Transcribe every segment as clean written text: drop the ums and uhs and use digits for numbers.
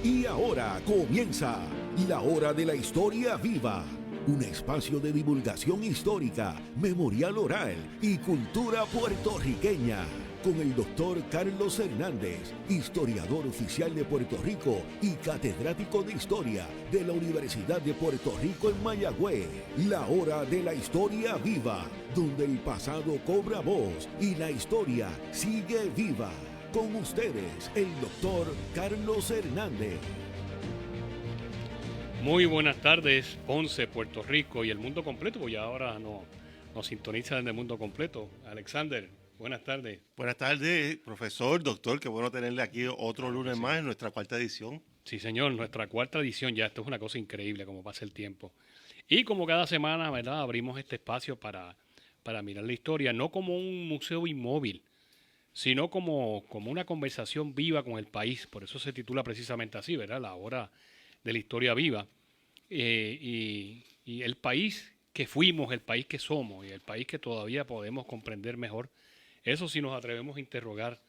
Y ahora comienza La Hora de la Historia Viva, un espacio de divulgación histórica, memorial oral y cultura puertorriqueña, con el doctor Carlos Hernández, historiador oficial de Puerto Rico y catedrático de Historia de la Universidad de Puerto Rico en Mayagüez. La Hora de la Historia Viva, donde el pasado cobra voz y la historia sigue viva. Con ustedes, el doctor Carlos Hernández. Muy buenas tardes, Ponce, Puerto Rico y el mundo completo, porque ya ahora nos sintoniza desde el mundo completo. Alexander, buenas tardes. Buenas tardes, profesor, doctor, qué bueno tenerle aquí otro lunes más en nuestra cuarta edición. Sí, señor, nuestra cuarta edición ya, esto es una cosa increíble como pasa el tiempo. Y como cada semana, ¿verdad? Abrimos este espacio para mirar la historia, no como un museo inmóvil, sino como una conversación viva con el país. Por eso se titula precisamente así, ¿verdad? La hora de la historia viva. Y el país que fuimos, el país que somos y el país que todavía podemos comprender mejor, eso sí nos atrevemos a interrogar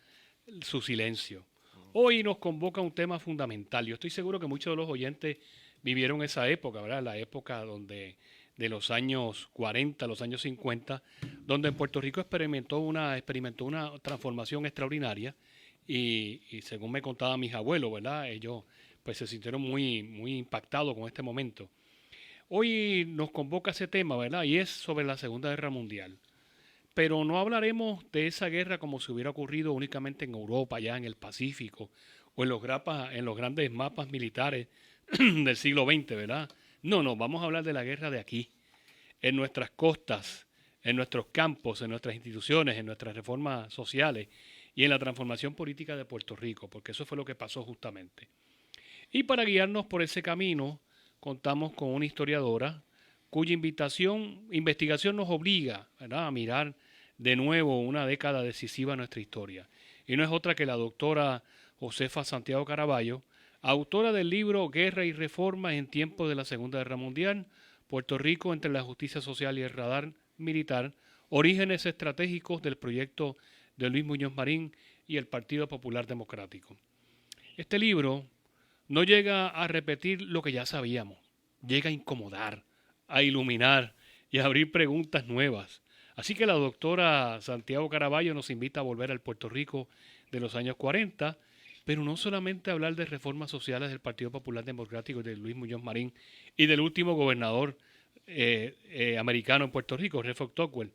su silencio. Hoy nos convoca un tema fundamental. Yo estoy seguro que muchos de los oyentes vivieron esa época, ¿verdad? La época de los años 40, los años 50, donde en Puerto Rico experimentó una transformación extraordinaria y según me contaban mis abuelos, ¿verdad? Ellos pues se sintieron muy impactados con este momento. Hoy nos convoca ese tema, ¿verdad? Y es sobre la Segunda Guerra Mundial. Pero no hablaremos de esa guerra como si hubiera ocurrido únicamente en Europa, allá en el Pacífico, o en los grandes mapas militares del siglo XX, ¿verdad? No, vamos a hablar de la guerra de aquí, en nuestras costas, en nuestros campos, en nuestras instituciones, en nuestras reformas sociales y en la transformación política de Puerto Rico, porque eso fue lo que pasó justamente. Y para guiarnos por ese camino, contamos con una historiadora cuya investigación nos obliga, ¿verdad?, a mirar de nuevo una década decisiva en nuestra historia. Y no es otra que la doctora Josefa Santiago Caraballo, autora del libro Guerra y Reforma en tiempos de la Segunda Guerra Mundial, Puerto Rico entre la justicia social y el radar militar, orígenes estratégicos del proyecto de Luis Muñoz Marín y el Partido Popular Democrático. Este libro no llega a repetir lo que ya sabíamos, llega a incomodar, a iluminar y a abrir preguntas nuevas. Así que la doctora Santiago Caraballo nos invita a volver al Puerto Rico de los años 40, pero no solamente a hablar de reformas sociales del Partido Popular Democrático de Luis Muñoz Marín y del último gobernador americano en Puerto Rico, Redford Tocqueville.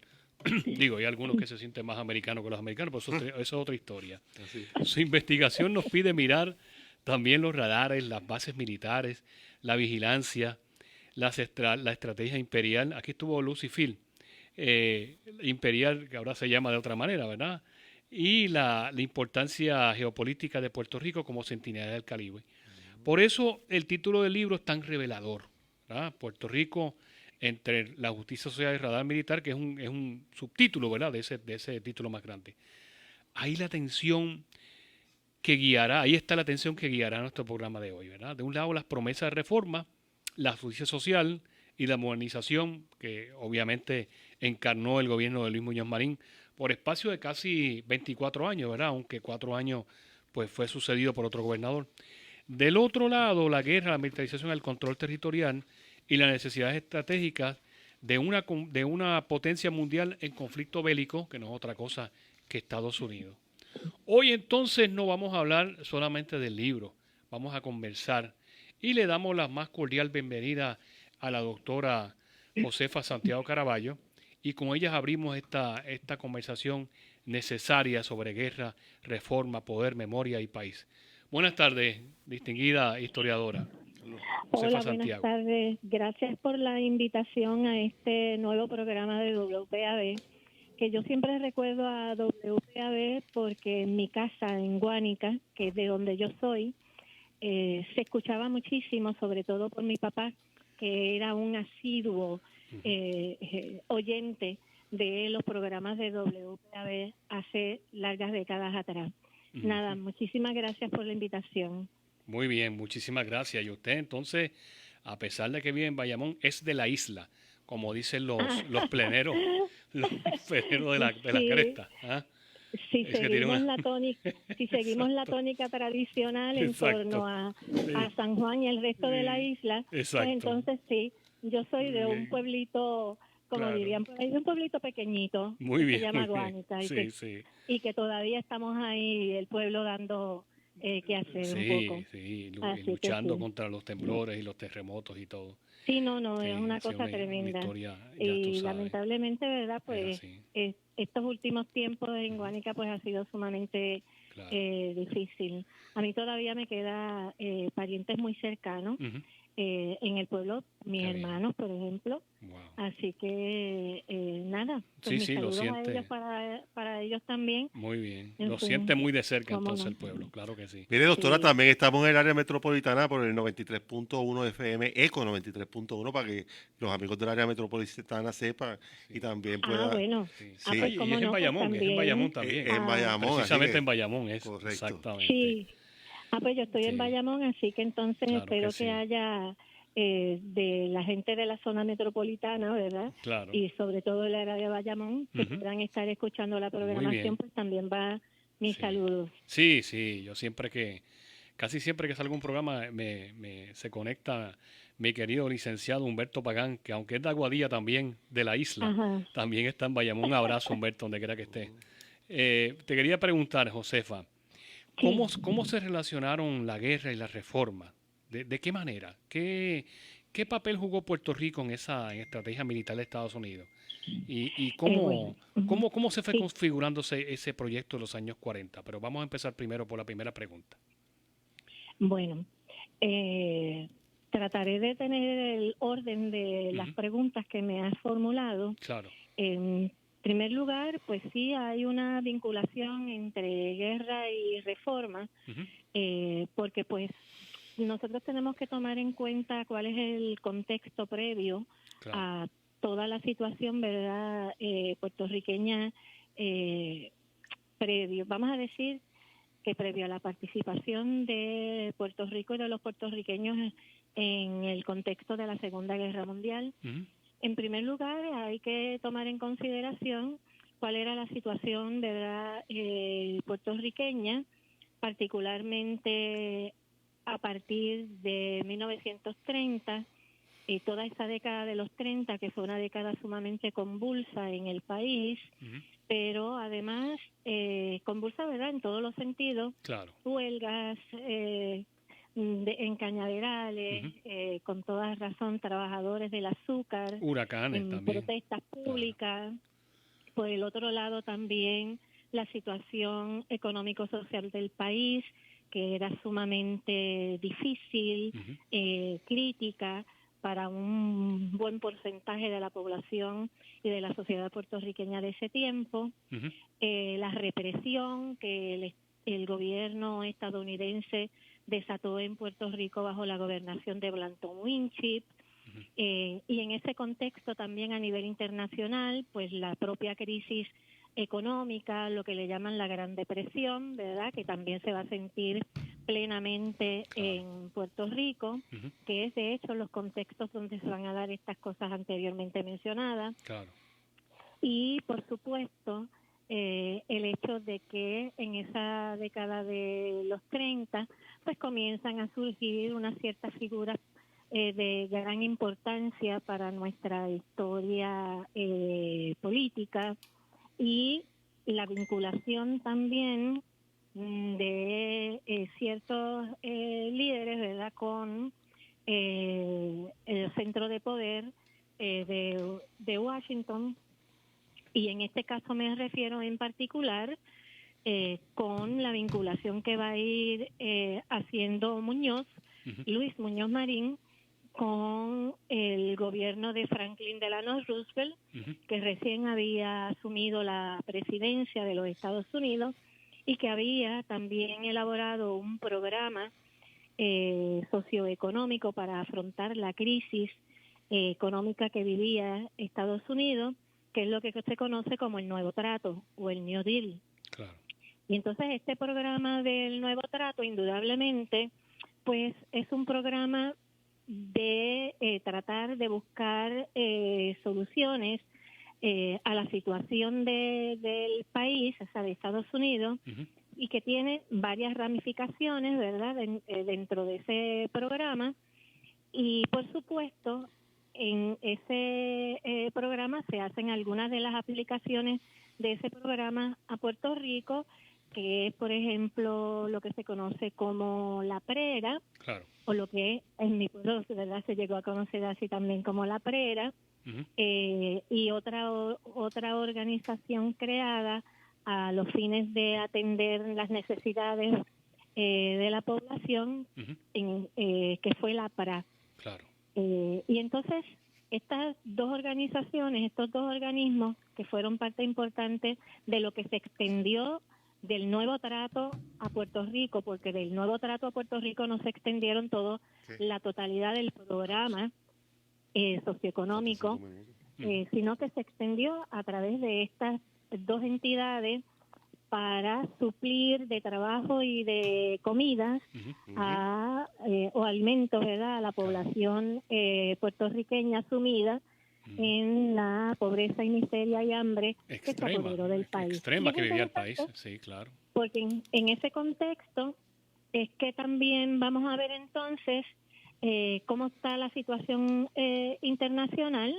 Digo, hay algunos que se sienten más americanos que los americanos, pero eso es otra historia. Así. Su investigación nos pide mirar también los radares, las bases militares, la vigilancia, la estrategia imperial. Aquí estuvo Lucy Field, imperial, que ahora se llama de otra manera, ¿verdad? Y la importancia geopolítica de Puerto Rico como centinela del Caribe. Por eso el título del libro es tan revelador, ¿verdad? Puerto Rico entre la justicia social y el radar militar, que es un subtítulo, ¿verdad?, de ese título más grande. Ahí la tensión que guiará, ahí está la tensión que guiará nuestro programa de hoy, ¿verdad? De un lado las promesas de reforma, la justicia social y la modernización que obviamente encarnó el gobierno de Luis Muñoz Marín por espacio de casi 24 años, ¿verdad? Aunque 4 años pues fue sucedido por otro gobernador. Del otro lado, la guerra, la militarización, el control territorial y las necesidades estratégicas de una potencia mundial en conflicto bélico, que no es otra cosa que Estados Unidos. Hoy entonces no vamos a hablar solamente del libro, vamos a conversar y le damos la más cordial bienvenida a la doctora Josefa Santiago Caraballo y con ellas abrimos esta conversación necesaria sobre guerra, reforma, poder, memoria y país. Buenas tardes, distinguida historiadora. Hola, buenas tardes. Gracias por la invitación a este nuevo programa de WPAB, que yo siempre recuerdo a WPAB porque en mi casa en Guánica, que es de donde yo soy, se escuchaba muchísimo, sobre todo por mi papá, que era un asiduo oyente de los programas de WPAB hace largas décadas atrás. Nada, muchísimas gracias por la invitación. Muy bien, muchísimas gracias. Y usted entonces, a pesar de que vive en Bayamón, es de la isla, como dicen los pleneros, los pleneros de la cresta. ¿Ah? si seguimos la tónica tradicional en torno a San Juan y el resto de la isla, pues entonces sí, yo soy de un pueblito, como dirían, es un pueblito pequeñito, que se llama Guánica, y que todavía estamos ahí, el pueblo dando que hacer un poco. Sí, luchando contra los temblores y los terremotos y todo. Sí, no, es una cosa tremenda. Y lamentablemente, ¿verdad? Pues estos últimos tiempos en Guánica pues ha sido sumamente difícil. A mí todavía me queda parientes muy cercanos en el pueblo, mis hermanos, por ejemplo. Wow. Así que nada, pues mis saludos a ellos para ellos también. Muy bien, lo siente muy de cerca entonces el pueblo, claro que sí. Mire, doctora, también estamos en el área metropolitana por el 93.1 FM, ECO 93.1, para que los amigos del área metropolitana sepan y también puedan... bueno. Pues, y es en Bayamón, es en Bayamón también. En Bayamón. Precisamente en Bayamón es, correcto. Exactamente. Sí. Pues yo estoy en Bayamón, así que entonces espero que haya de la gente de la zona metropolitana, ¿verdad? Claro. Y sobre todo el área de Bayamón, que puedan estar escuchando la programación, pues también va mis saludos. Sí, yo casi siempre que salgo un programa se conecta mi querido licenciado Humberto Pagán, que aunque es de Aguadilla también, de la isla, también está en Bayamón. Un abrazo, Humberto, donde quiera que esté. Te quería preguntar, Josefa, ¿cómo se relacionaron la guerra y la reforma? ¿De qué manera? ¿Qué papel jugó Puerto Rico en estrategia militar de Estados Unidos? ¿Y cómo se fue configurándose ese proyecto en los años 40? Pero vamos a empezar primero por la primera pregunta. Bueno, trataré de tener el orden de las preguntas que me has formulado. Claro. En primer lugar, pues sí hay una vinculación entre guerra y reforma, porque pues nosotros tenemos que tomar en cuenta cuál es el contexto previo a toda la situación, ¿verdad? Puertorriqueña previo. Vamos a decir que previo a la participación de Puerto Rico y de los puertorriqueños en el contexto de la Segunda Guerra Mundial. En primer lugar, hay que tomar en consideración cuál era la situación, ¿verdad? Puertorriqueña, particularmente a partir de 1930 y toda esa década de los 30, que fue una década sumamente convulsa en el país, pero además convulsa, ¿verdad?, en todos los sentidos. Claro. Huelgas en cañaverales, con toda razón, trabajadores del azúcar, huracanes también, protestas públicas. Por el otro lado también la situación económico-social del país, que era sumamente difícil, crítica para un buen porcentaje de la población y de la sociedad puertorriqueña de ese tiempo. La represión que el gobierno estadounidense desató en Puerto Rico bajo la gobernación de Blanton Winship. Y en ese contexto también a nivel internacional, pues la propia crisis económica, lo que le llaman la Gran Depresión, ¿verdad?, que también se va a sentir plenamente en Puerto Rico, que es de hecho los contextos donde se van a dar estas cosas anteriormente mencionadas. Claro. Y por supuesto el hecho de que en esa década de los 30 pues comienzan a surgir unas ciertas figuras de gran importancia para nuestra historia política, y la vinculación también de ciertos líderes, ¿verdad?, con el centro de poder de Washington, y en este caso me refiero en particular con la vinculación que va a ir haciendo Luis Muñoz Marín, con el gobierno de Franklin Delano Roosevelt, que recién había asumido la presidencia de los Estados Unidos y que había también elaborado un programa socioeconómico para afrontar la crisis económica que vivía Estados Unidos, que es lo que se conoce como el Nuevo Trato o el New Deal. Claro. Y entonces este programa del Nuevo Trato, indudablemente, pues es un programa de tratar de buscar soluciones a la situación del país, o sea, de Estados Unidos, y que tiene varias ramificaciones, ¿verdad?, dentro de ese programa. Y, por supuesto, en ese programa se hacen algunas de las aplicaciones de ese programa a Puerto Rico, que es, por ejemplo, lo que se conoce como la PRERA, claro, o lo que en mi pueblo, ¿verdad?, se llegó a conocer así también como la PRERA, y otra organización creada a los fines de atender las necesidades de la población, que fue la PRA. claro. Y entonces estas dos organizaciones, estos dos organismos que fueron parte importante de lo que se extendió del nuevo trato a Puerto Rico, porque del nuevo trato a Puerto Rico no se extendieron la totalidad del programa socioeconómico, sino que se extendió a través de estas dos entidades para suplir de trabajo y de comidas o alimentos, ¿verdad?, a la población puertorriqueña sumida en la pobreza y miseria y hambre que se apoderó del país. Extrema que vivía el país, sí, claro. Porque en ese contexto es que también vamos a ver entonces cómo está la situación internacional,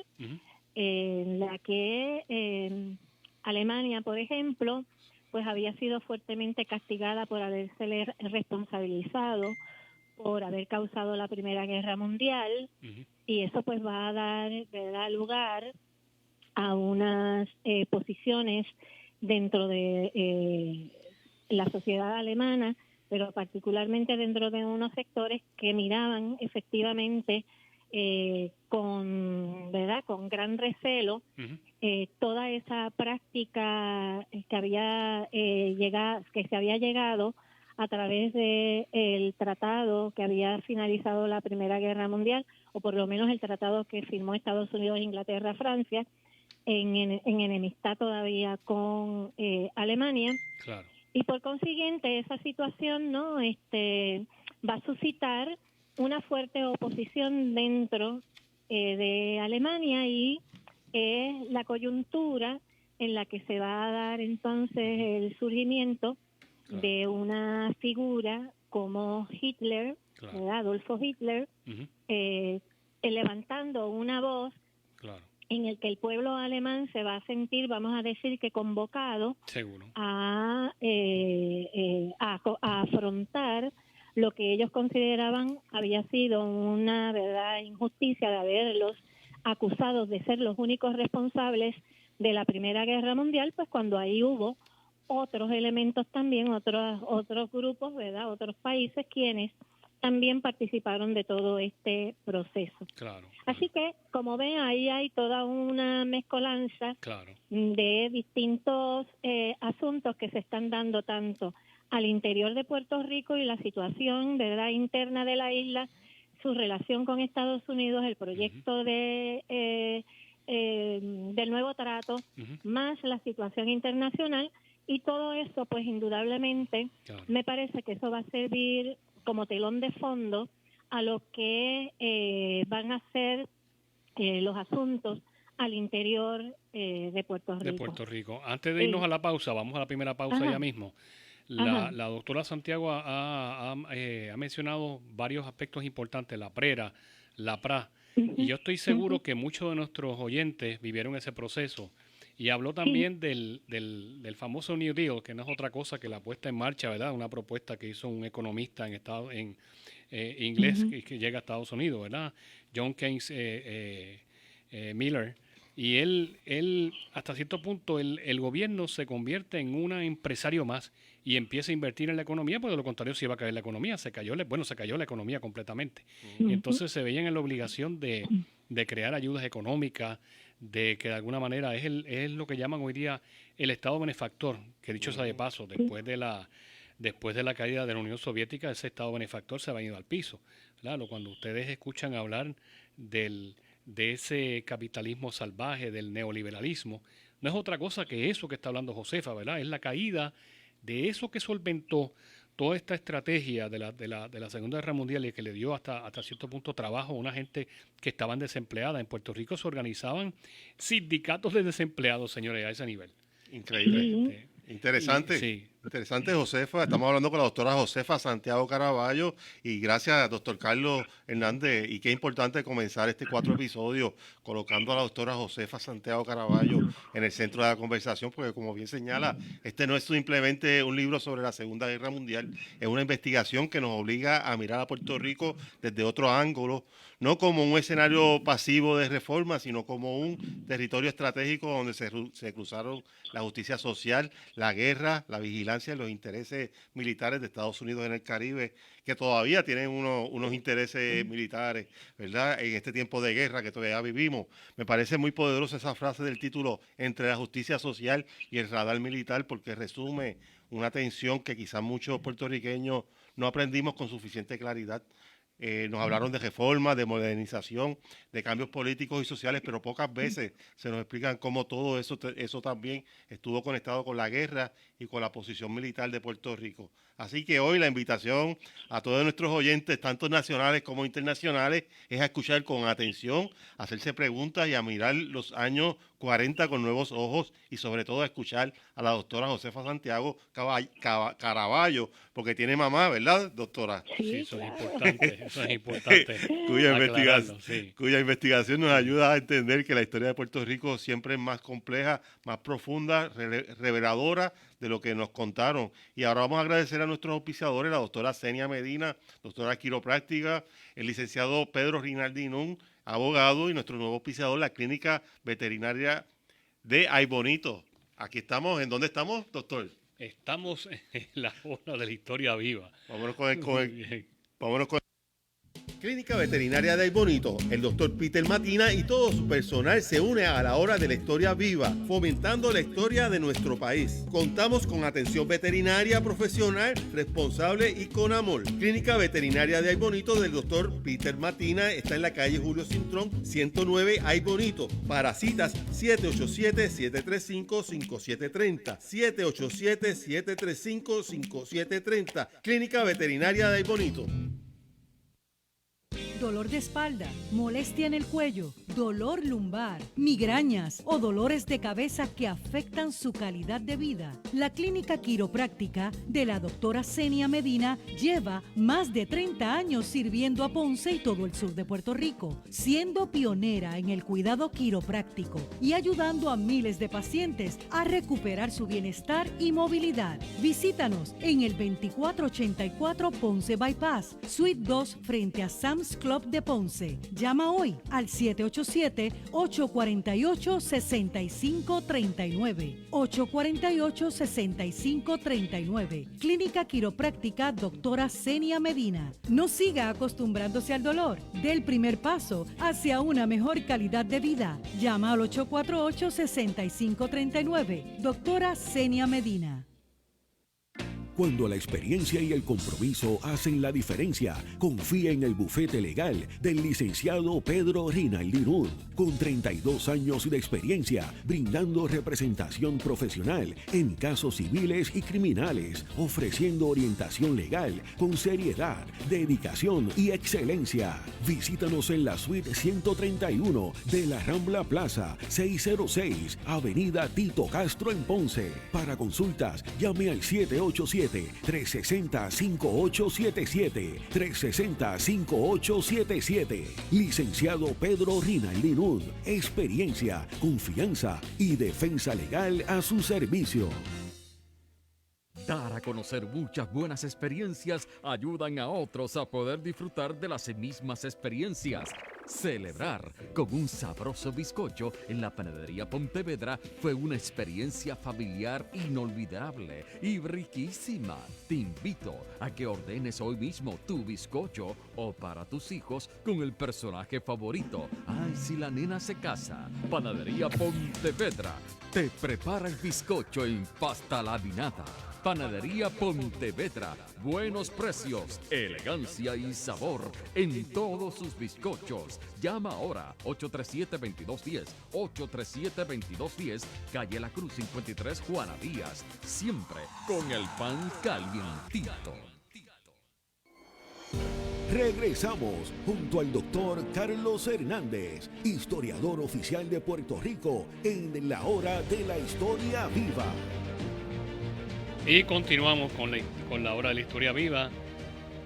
en la que Alemania, por ejemplo, pues había sido fuertemente castigada por haberse responsabilizado por haber causado la Primera Guerra Mundial, y eso pues va a dar, ¿verdad?, lugar a unas posiciones dentro de la sociedad alemana, pero particularmente dentro de unos sectores que miraban efectivamente con gran recelo toda esa práctica que se había llegado a través de el tratado que había finalizado la Primera Guerra Mundial, o por lo menos el tratado que firmó Estados Unidos, Inglaterra, Francia, en enemistad todavía con Alemania. Claro. Y por consiguiente esa situación va a suscitar una fuerte oposición dentro de Alemania, y la coyuntura en la que se va a dar entonces el surgimiento de una figura como Hitler, Adolfo Hitler, levantando una voz en el que el pueblo alemán se va a sentir, vamos a decir, que convocado a afrontar lo que ellos consideraban había sido una injusticia de haberlos acusados de ser los únicos responsables de la Primera Guerra Mundial, pues cuando ahí hubo otros elementos también, otros grupos, ¿verdad?, otros países quienes también participaron de todo este proceso. Claro. Así que, como ven, ahí hay toda una mezcolanza de distintos asuntos que se están dando tanto al interior de Puerto Rico y la situación, ¿verdad?, interna de la isla, su relación con Estados Unidos, el proyecto del nuevo trato, más la situación internacional, y todo eso, pues indudablemente, me parece que eso va a servir como telón de fondo a lo que van a ser los asuntos al interior de Puerto Rico. Antes de irnos a la pausa, vamos a la primera pausa ya mismo. La doctora Santiago ha mencionado varios aspectos importantes, la PRERA, la PRA, y yo estoy seguro que muchos de nuestros oyentes vivieron ese proceso. Y habló también del famoso New Deal, que no es otra cosa que la puesta en marcha, ¿verdad? Una propuesta que hizo un economista en inglés que llega a Estados Unidos, ¿verdad? John Keynes Miller. Y él hasta cierto punto, el gobierno se convierte en un empresario más y empieza a invertir en la economía, porque de lo contrario se iba a caer la economía. Se cayó la economía completamente. Y entonces se veían en la obligación de crear ayudas económicas, de que de alguna manera es lo que llaman hoy día el Estado benefactor, que dicho sea de paso, después de la caída de la Unión Soviética, ese Estado benefactor se ha ido al piso. Claro, cuando ustedes escuchan hablar de ese capitalismo salvaje, del neoliberalismo, no es otra cosa que eso que está hablando Josefa, ¿verdad? Es la caída de eso que solventó toda esta estrategia de la Segunda Guerra Mundial y que le dio hasta cierto punto trabajo a una gente que estaban desempleada. En Puerto Rico se organizaban sindicatos de desempleados, señores, a ese nivel. Increíble. Interesante. Sí. Interesante, Josefa. Estamos hablando con la doctora Josefa Santiago Caraballo y gracias, doctor Carlos Hernández. Y qué importante comenzar este 4 episodios colocando a la doctora Josefa Santiago Caraballo en el centro de la conversación, porque como bien señala, este no es simplemente un libro sobre la Segunda Guerra Mundial, es una investigación que nos obliga a mirar a Puerto Rico desde otro ángulo, no como un escenario pasivo de reforma, sino como un territorio estratégico donde se cruzaron la justicia social, la guerra, la vigilancia, los intereses militares de Estados Unidos en el Caribe, que todavía tienen unos intereses militares, ¿verdad? En este tiempo de guerra que todavía vivimos. Me parece muy poderosa esa frase del título, entre la justicia social y el radar militar, porque resume una tensión que quizás muchos puertorriqueños no aprendimos con suficiente claridad. Nos hablaron de reforma, de modernización, de cambios políticos y sociales, pero pocas veces se nos explican cómo todo eso también estuvo conectado con la guerra y con la posición militar de Puerto Rico. Así que hoy la invitación a todos nuestros oyentes, tanto nacionales como internacionales, es a escuchar con atención, a hacerse preguntas y a mirar los años 40 con nuevos ojos y sobre todo a escuchar a la doctora Josefa Santiago Caraballo, porque tiene mamá, ¿verdad, doctora? Sí, eso es importante. Cuya investigación nos ayuda a entender que la historia de Puerto Rico siempre es más compleja, más profunda, reveladora de lo que nos contaron. Y ahora vamos a agradecer a nuestros auspiciadores, la doctora Senia Medina, doctora quiropráctica, el licenciado Pedro Rinaldi Nun, abogado, y nuestro nuevo auspiciador, la Clínica Veterinaria de Ay Bonito. Aquí estamos. ¿En dónde estamos, doctor? Estamos en la hora de la historia viva. Vámonos con Clínica Veterinaria de Ay Bonito. El doctor Peter Matina y todo su personal se une a la hora de la historia viva, fomentando la historia de nuestro país. Contamos con atención veterinaria profesional, responsable y con amor. Clínica Veterinaria de Ay Bonito del doctor Peter Matina está en la calle Julio Cintrón, 109 Ay Bonito. Para citas, 787-735-5730. 787-735-5730. Clínica Veterinaria de Ay Bonito. Dolor de espalda, molestia en el cuello, dolor lumbar, migrañas o dolores de cabeza que afectan su calidad de vida. La clínica quiropráctica de la doctora Senia Medina lleva más de 30 años sirviendo a Ponce y todo el sur de Puerto Rico, siendo pionera en el cuidado quiropráctico y ayudando a miles de pacientes a recuperar su bienestar y movilidad. Visítanos en el 2484 Ponce Bypass, Suite 2 frente a Sam's Club de Ponce. Llama hoy al 787-848-6539. 848-6539. Clínica Quiropráctica Doctora Senia Medina. No siga acostumbrándose al dolor. Dé el primer paso hacia una mejor calidad de vida. Llama al 848-6539. Doctora Senia Medina. Cuando la experiencia y el compromiso hacen la diferencia, confía en el bufete legal del licenciado Pedro Rinaldi Nun, con 32 años de experiencia, brindando representación profesional en casos civiles y criminales, ofreciendo orientación legal con seriedad, dedicación y excelencia. Visítanos en la suite 131 de la Rambla Plaza, 606, Avenida Tito Castro en Ponce. Para consultas, llame al 787-360-5877, 360-5877. Licenciado Pedro Rinaldi Nun, experiencia, confianza y defensa legal a su servicio. Dar a conocer muchas buenas experiencias ayudan a otros a poder disfrutar de las mismas experiencias. Celebrar con un sabroso bizcocho en la Panadería Pontevedra fue una experiencia familiar inolvidable y riquísima. Te invito a que ordenes hoy mismo tu bizcocho o para tus hijos con el personaje favorito. Ay, si la nena se casa. Panadería Pontevedra te prepara el bizcocho en pasta laminada. Panadería Pontevedra, buenos precios, elegancia y sabor en todos sus bizcochos. Llama ahora 837-2210, 837-2210, calle La Cruz 53, Juana Díaz. Siempre con el pan calientito. Regresamos junto al doctor Carlos Hernández, historiador oficial de Puerto Rico, en La Hora de la Historia Viva. Y continuamos con la Hora de la Historia Viva.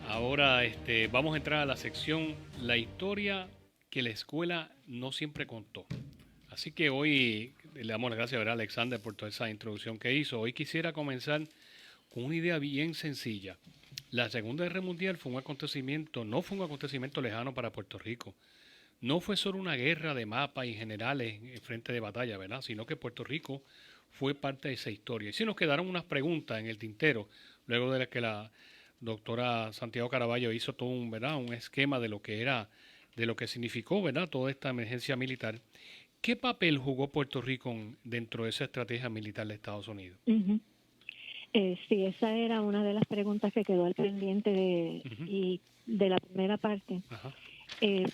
Ahora vamos a entrar a la sección La historia que la escuela no siempre contó. Así que hoy le damos las gracias a Alexander por toda esa introducción que hizo. Hoy quisiera comenzar con una idea bien sencilla. La Segunda Guerra Mundial no fue un acontecimiento lejano para Puerto Rico. No fue solo una guerra de mapas y generales en frente de batalla, ¿verdad? Sino que Puerto Rico fue parte de esa historia. Y si nos quedaron unas preguntas en el tintero, luego de que la doctora Santiago Caraballo hizo todo un esquema de lo que significó, ¿verdad? Toda esta emergencia militar. ¿Qué papel jugó Puerto Rico dentro de esa estrategia militar de Estados Unidos? Uh-huh. Sí, esa era una de las preguntas que quedó al pendiente de la primera parte. Ajá.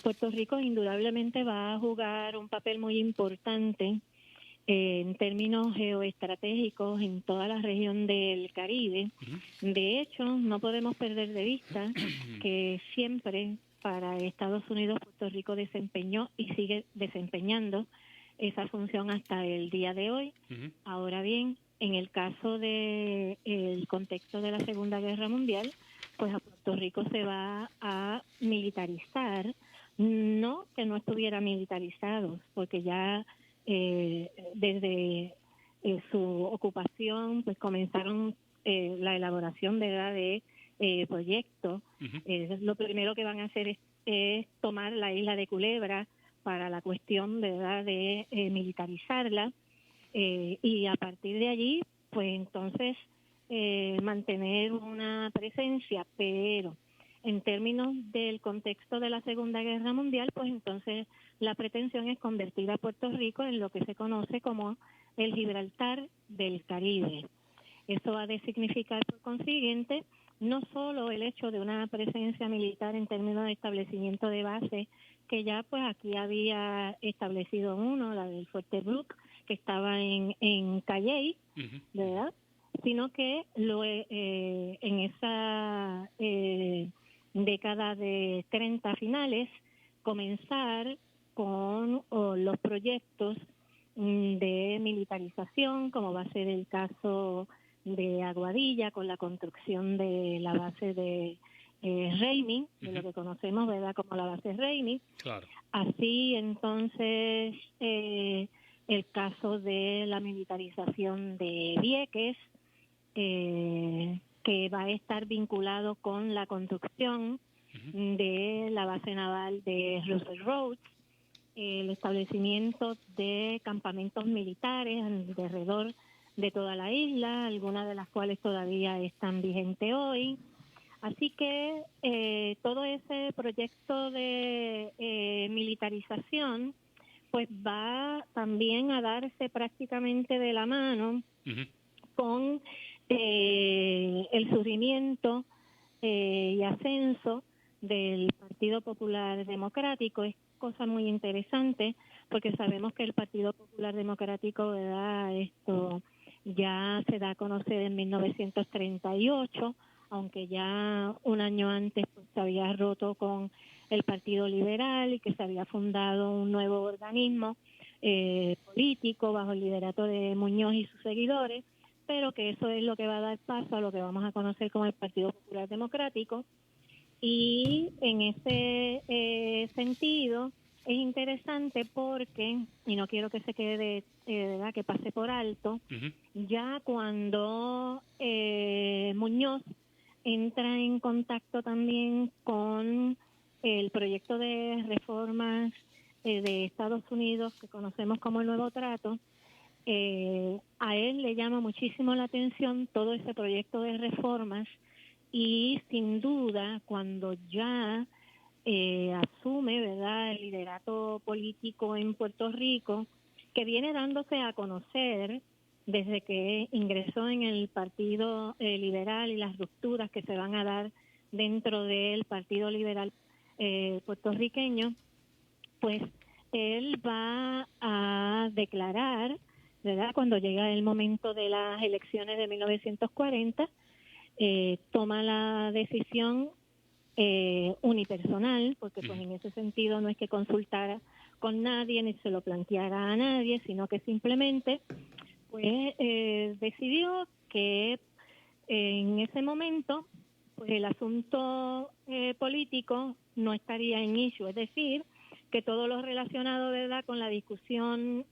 Puerto Rico indudablemente va a jugar un papel muy importante en términos geoestratégicos en toda la región del Caribe. Uh-huh. De hecho, no podemos perder de vista que siempre para Estados Unidos Puerto Rico desempeñó y sigue desempeñando esa función hasta el día de hoy. Uh-huh. Ahora bien, en el caso del contexto de la Segunda Guerra Mundial, pues a Puerto Rico se va a militarizar, no que no estuviera militarizado, porque ya desde su ocupación pues comenzaron la elaboración de proyectos. Uh-huh. Lo primero que van a hacer es tomar la isla de Culebra para la cuestión, ¿verdad?, de militarizarla. Y a partir de allí, pues entonces mantener una presencia, pero en términos del contexto de la Segunda Guerra Mundial, pues entonces la pretensión es convertir a Puerto Rico en lo que se conoce como el Gibraltar del Caribe. Eso ha de significar, por consiguiente, no solo el hecho de una presencia militar en términos de establecimiento de base, que ya pues aquí había establecido uno, la del Fuerte Brooke, que estaba en Calley, uh-huh, ¿verdad? Sino que en esa década de 30 finales, comenzar con los proyectos de militarización, como va a ser el caso de Aguadilla, con la construcción de la base de Ramey, uh-huh, de lo que conocemos, ¿verdad?, como la base Ramey. Claro. Así, entonces, el caso de la militarización de Vieques, que va a estar vinculado con la construcción, uh-huh, de la base naval de Russell Roads, el establecimiento de campamentos militares alrededor de toda la isla, algunas de las cuales todavía están vigentes hoy. Así que todo ese proyecto de militarización pues va también a darse prácticamente de la mano, uh-huh, con el surgimiento y ascenso del Partido Popular Democrático. Es cosa muy interesante porque sabemos que el Partido Popular Democrático, ¿verdad?, esto ya se da a conocer en 1938, aunque ya un año antes pues, se había roto con el Partido Liberal y que se había fundado un nuevo organismo político bajo el liderato de Muñoz y sus seguidores, pero que eso es lo que va a dar paso a lo que vamos a conocer como el Partido Popular Democrático. Y en ese sentido es interesante porque, y no quiero que se quede, ¿verdad?, que pase por alto, uh-huh, ya cuando Muñoz entra en contacto también con el proyecto de reformas de Estados Unidos que conocemos como el Nuevo Trato, a él le llama muchísimo la atención todo ese proyecto de reformas y sin duda cuando ya asume, ¿verdad?, el liderato político en Puerto Rico, que viene dándose a conocer desde que ingresó en el Partido Liberal y las rupturas que se van a dar dentro del Partido Liberal puertorriqueño, pues él va a declarar, ¿verdad?, cuando llega el momento de las elecciones de 1940, toma la decisión unipersonal, porque pues en ese sentido no es que consultara con nadie ni se lo planteara a nadie, sino que simplemente pues decidió que en ese momento pues el asunto político no estaría en issue, es decir, que todo lo relacionado, ¿verdad?, con la discusión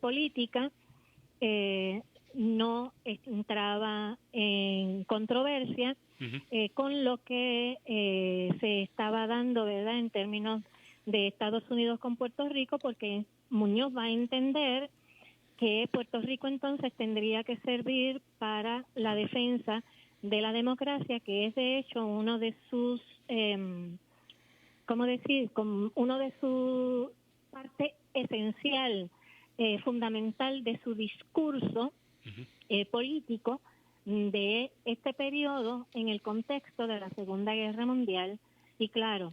política no entraba en controversia con lo que se estaba dando, ¿verdad?, en términos de Estados Unidos con Puerto Rico, porque Muñoz va a entender que Puerto Rico entonces tendría que servir para la defensa de la democracia, que es de hecho uno de sus, ¿cómo decir?, como uno de su parte esencial, fundamental de su discurso político de este periodo en el contexto de la Segunda Guerra Mundial. Y claro,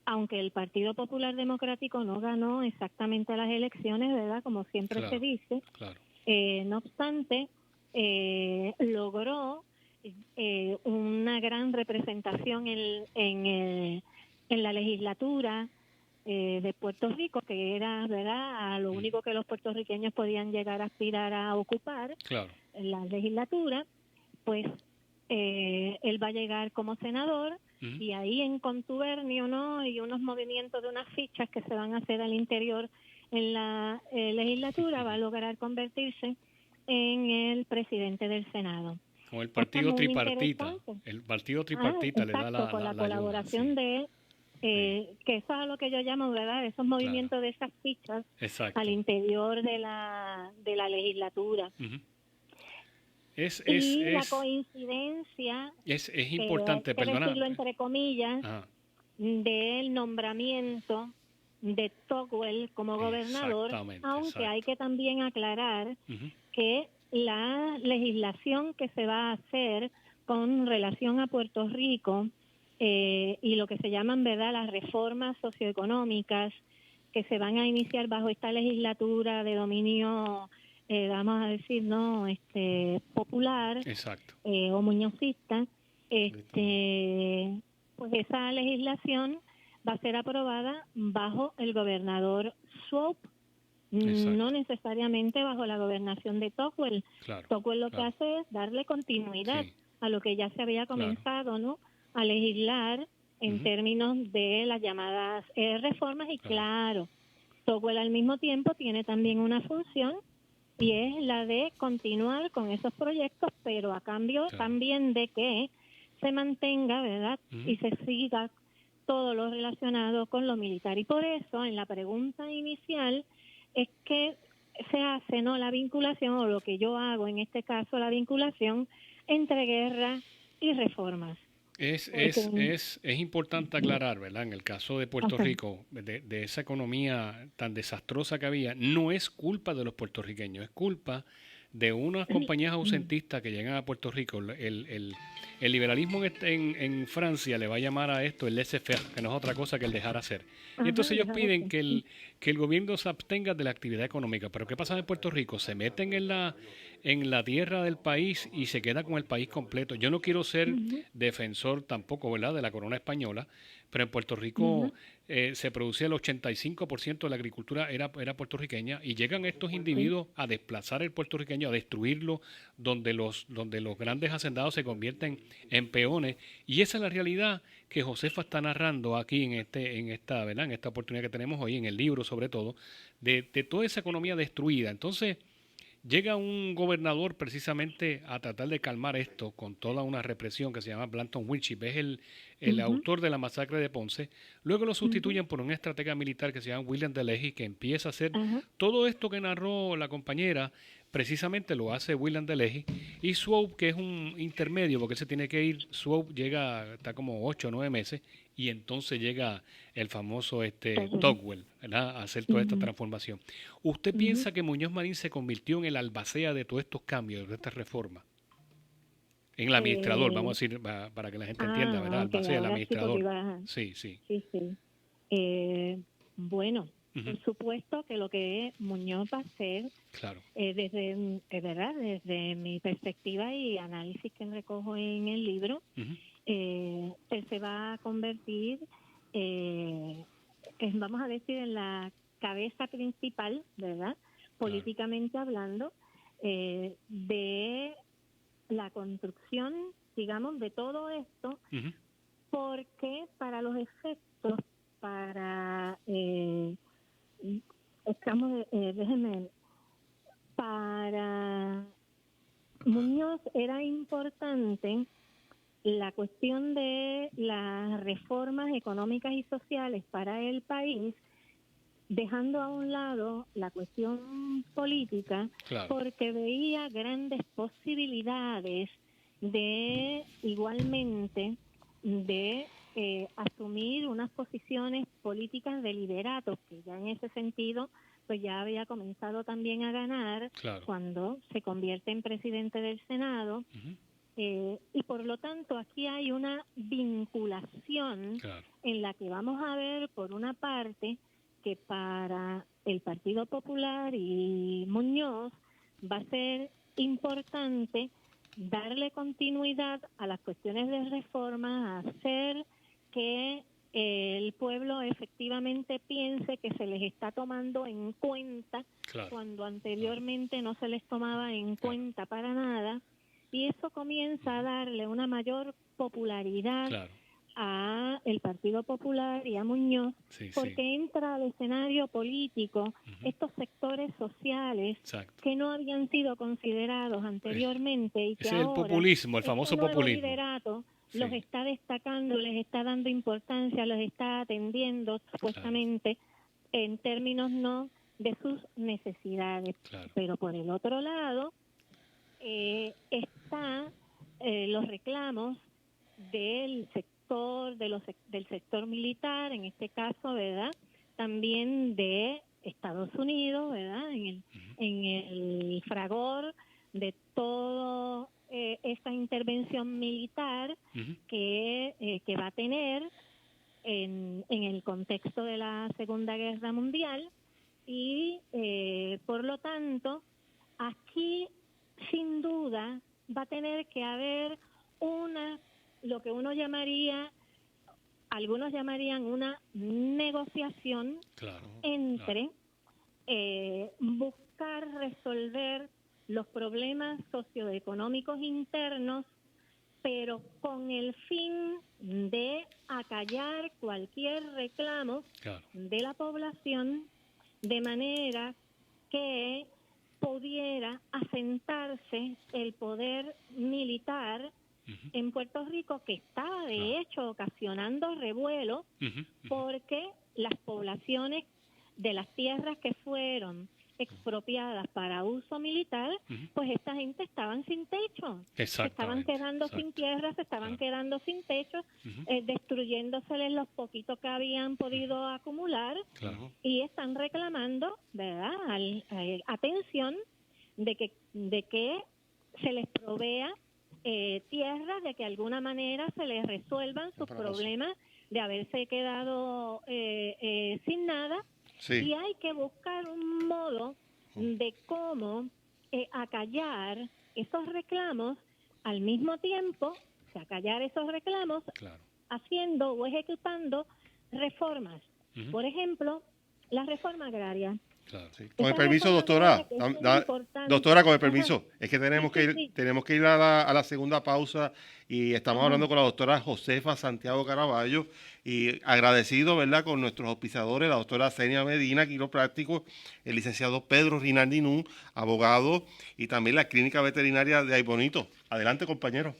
aunque el Partido Popular Democrático no ganó exactamente las elecciones, ¿verdad?, como siempre se dice, no obstante, logró una gran representación en la legislatura de Puerto Rico, que era, ¿verdad?, a lo único que los puertorriqueños podían llegar a aspirar a ocupar, la legislatura. Pues él va a llegar como senador y ahí en contubernio, ¿no?, y unos movimientos de unas fichas que se van a hacer al interior en la legislatura, va a lograr convertirse en el presidente del Senado. Con el partido tripartita. El partido tripartita le da la con la ayuda, colaboración de él, que eso es a lo que yo llamo, ¿verdad?, esos movimientos de esas fichas al interior de la legislatura. La coincidencia es importante, perdona, decirlo entre comillas, del nombramiento de Tocqueville como gobernador, aunque hay que también aclarar que la legislación que se va a hacer con relación a Puerto Rico y lo que se llaman, ¿verdad?, las reformas socioeconómicas que se van a iniciar bajo esta legislatura de dominio vamos a decir, no, popular o muñozista, pues esa legislación va a ser aprobada bajo el gobernador Swope, no necesariamente bajo la gobernación de Tocqueville. Tocqueville lo que hace es darle continuidad a lo que ya se había comenzado, ¿no?, a legislar en términos de las llamadas reformas, y claro, Tocqueville al mismo tiempo tiene también una función, y es la de continuar con esos proyectos, pero a cambio también de que se mantenga, ¿verdad?, y se siga todo lo relacionado con lo militar. Y por eso, en la pregunta inicial, es que se hace, ¿no?, la vinculación, o lo que yo hago en este caso, la vinculación entre guerra y reformas. Es importante aclarar, ¿verdad?, en el caso de Puerto Rico, de esa economía tan desastrosa que había, no es culpa de los puertorriqueños, es culpa de unas compañías ausentistas que llegan a Puerto Rico. El liberalismo en Francia le va a llamar a esto el laissez-faire, que no es otra cosa que el dejar hacer. Y entonces ellos piden que el gobierno se abstenga de la actividad económica. Pero ¿qué pasa en Puerto Rico? Se meten en la tierra del país y se queda con el país completo. Yo no quiero ser defensor tampoco, ¿verdad?, de la corona española, pero en Puerto Rico se producía el 85% de la agricultura era puertorriqueña, y llegan estos individuos a desplazar el puertorriqueño, a destruirlo, donde los grandes hacendados se convierten en peones. Y esa es la realidad que Josefa está narrando aquí en esta oportunidad que tenemos hoy, en el libro sobre todo, de toda esa economía destruida. Entonces llega un gobernador precisamente a tratar de calmar esto con toda una represión que se llama Blanton Winship, es el autor de la masacre de Ponce. Luego lo sustituyen por un estratega militar que se llama William Delehey, que empieza a hacer todo esto que narró la compañera. Precisamente lo hace William Delehey, y Swope, que es un intermedio porque él se tiene que ir, Swope está como 8 o 9 meses, y entonces llega el famoso Tocqueville, ¿verdad?, a hacer toda esta transformación. ¿Usted piensa que Muñoz Marín se convirtió en el albacea de todos estos cambios, de estas reformas? En el administrador, vamos a decir, para que la gente entienda, ¿verdad? Albacea, el administrador. Sí. Bueno, por supuesto que lo que Muñoz va a hacer, desde mi perspectiva y análisis que recojo en el libro, se que se va a convertir, vamos a decir, en la cabeza principal, ¿verdad? Políticamente hablando, de la construcción, digamos, de todo esto, porque para los efectos, para Muñoz era importante la cuestión de las reformas económicas y sociales para el país, dejando a un lado la cuestión política, porque veía grandes posibilidades de igualmente de asumir unas posiciones políticas de liderato, que ya en ese sentido pues ya había comenzado también a ganar cuando se convierte en presidente del Senado. Y por lo tanto aquí hay una vinculación en la que vamos a ver, por una parte, que para el Partido Popular y Muñoz va a ser importante darle continuidad a las cuestiones de reforma, hacer que el pueblo efectivamente piense que se les está tomando en cuenta cuando anteriormente no se les tomaba en cuenta para nada, y eso comienza a darle una mayor popularidad a el Partido Popular y a Muñoz, porque entra al escenario político estos sectores sociales que no habían sido considerados anteriormente y que ahora el populismo, el famoso populismo, liderato los está destacando, les está dando importancia, los está atendiendo supuestamente en términos no de sus necesidades. Pero por el otro lado está los reclamos del sector del sector militar, en este caso, ¿verdad? También de Estados Unidos, ¿verdad? En el fragor de todo esta intervención militar que va a tener en el contexto de la Segunda Guerra Mundial, y por lo tanto aquí sin duda va a tener que haber lo que algunos llamarían una negociación entre buscar resolver los problemas socioeconómicos internos, pero con el fin de acallar cualquier reclamo de la población, de manera que pudiera asentarse el poder militar en Puerto Rico, que está de hecho ocasionando revuelo, porque las poblaciones de las tierras que fueron expropiadas para uso militar, pues esta gente estaban sin techo, se estaban quedando sin tierra, se estaban quedando sin techo, destruyéndoseles los poquitos que habían podido acumular, y están reclamando, ¿verdad?, atención de que se les provea tierra, de que de alguna manera se les resuelvan sus problemas de haberse quedado sin nada. Y hay que buscar un modo de cómo acallar esos reclamos, al mismo tiempo, acallar esos reclamos, haciendo o ejecutando reformas. Por ejemplo, la reforma agraria. Con el permiso, doctora, doctora, con el permiso, es que tenemos que ir a la segunda pausa, y estamos hablando con la doctora Josefa Santiago Caraballo, y agradecido, ¿verdad?, con nuestros auspiciadores, la doctora Zenia Medina, quiropráctico, el licenciado Pedro Rinaldi Nun, abogado, y también la clínica veterinaria de Aybonito. Adelante, compañero.